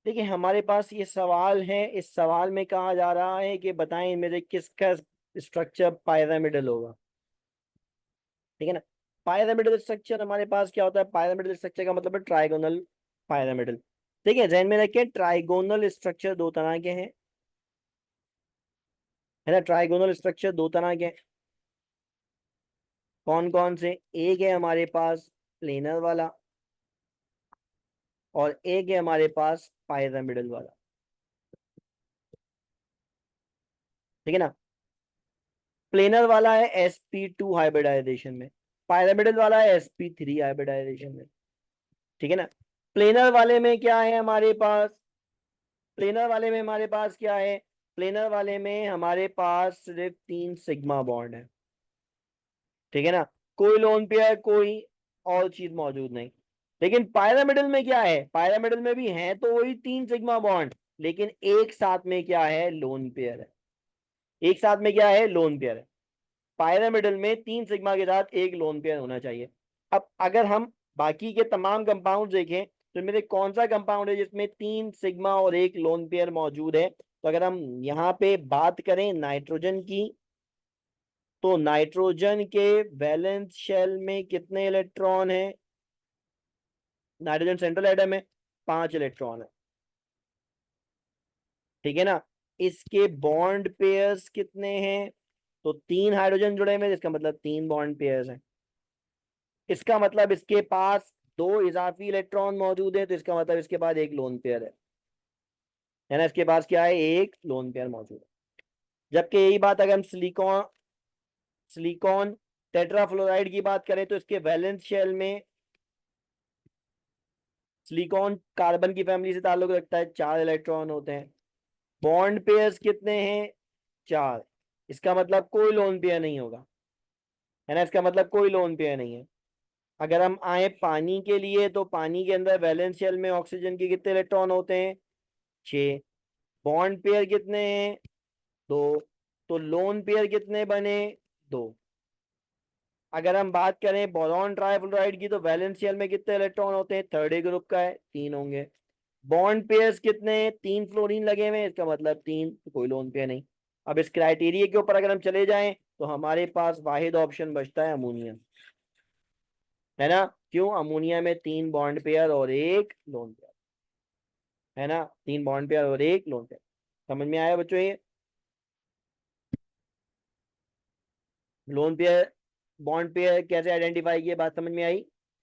देखिए हमारे पास ये सवाल है, इस सवाल में कहा जा रहा है कि बताएं मेरे किसका स्ट्रक्चर पायरामिडल होगा। ठीक है ना। पायरामिडल स्ट्रक्चर हमारे पास क्या होता है, पायरामिडल स्ट्रक्चर का मतलब है ट्राइगोनल पायरामिडल। ठीक है, ध्यान में रखिए ट्राइगोनल स्ट्रक्चर दो तरह के हैं, है ना। ट्राइगोनल स्ट्रक्चर दो तरह के हैं। कौन कौन से? एक है हमारे पास प्लेनर वाला, और एक है हमारे पास पायरामिडल वाला। ठीक है ना। प्लेनर वाला है sp2 हाइब्रिडाइजेशन में, पायरामिडल वाला है sp3 हाइब्रिडाइजेशन में। ठीक है ना। प्लेनर वाले में क्या है हमारे पास, प्लेनर वाले में हमारे पास क्या है, प्लेनर वाले में हमारे पास सिर्फ तीन सिग्मा बॉन्ड है। ठीक है ना। कोई लोन पेयर, कोई और चीज मौजूद नहीं। लेकिन पायरामिडल में क्या है, पायरामिडल में भी है तो वही तीन सिग्मा बॉन्ड, लेकिन एक साथ में क्या है, लोन पेयर है। एक साथ में क्या है, लोन पेयर है। पायरामिडल में तीन सिग्मा के साथ एक लोन पेयर होना चाहिए। अब अगर हम बाकी के तमाम कंपाउंड देखें तो मेरे कौन सा कंपाउंड है जिसमें तीन सिग्मा और एक लोन पेयर मौजूद है, तो अगर हम यहाँ पे बात करें नाइट्रोजन की, तो नाइट्रोजन के वैलेंस शेल में कितने इलेक्ट्रॉन है? नाइट्रोजन सेंट्रल एटम है, पांच इलेक्ट्रॉन है। ठीक है ना। इसके बॉन्ड पेयर्स कितने हैं? तो तीन हाइड्रोजन जुड़े हुए हैं, इसका मतलब तीन बॉन्ड पेयर्स हैं। इसका मतलब इसके पास दो इजाफी इलेक्ट्रॉन मौजूद है, तो इसका मतलब इसके पास एक लोन पेयर है ना। इसके पास क्या है, एक लोन पेयर मौजूद है। जबकि यही बात अगर हम सिलिकॉन सिलिकॉन टेट्राफ्लोराइड की बात करें तो इसके वैलेंस शेल में, सिलिकॉन कार्बन की फैमिली से ताल्लुक रखता है, चार इलेक्ट्रॉन होते हैं। बॉन्ड पेयर्स कितने हैं, चार। इसका मतलब कोई लोन पेयर नहीं होगा, है ना। इसका मतलब कोई लोन पेयर नहीं है। अगर हम आए पानी के लिए, तो पानी के अंदर वैलेंस शेल में ऑक्सीजन के कितने इलेक्ट्रॉन होते हैं, छह। बॉन्ड पेयर कितने हैं, दो। तो लोन पेयर कितने बने, दो। अगर हम बात करें बोरॉन ट्राइफ्लोराइड की, तो वैलेंस शेल में कितने इलेक्ट्रॉन होते हैं, थर्ड ए ग्रुप का है, तीन होंगे। बॉन्ड पेयर्स कितने हैं, तीन फ्लोरीन लगे हुए हैं, इसका मतलब तीन, तो कोई लोन पेयर नहीं। अब इस क्राइटेरिया के ऊपर अगर हम चले जाएं तो हमारे पास वाहिद ऑप्शन बचता है अमोनिया, है ना। क्यों, अमोनिया में तीन बॉन्ड पेयर और एक लोन पेयर, है ना। तीन बॉन्ड पेयर और एक लोन पेयर। समझ में आया बच्चों ये? लोन पेयर, बॉन्ड पेयर कैसे आइडेंटिफाई किए, बात समझ में आई?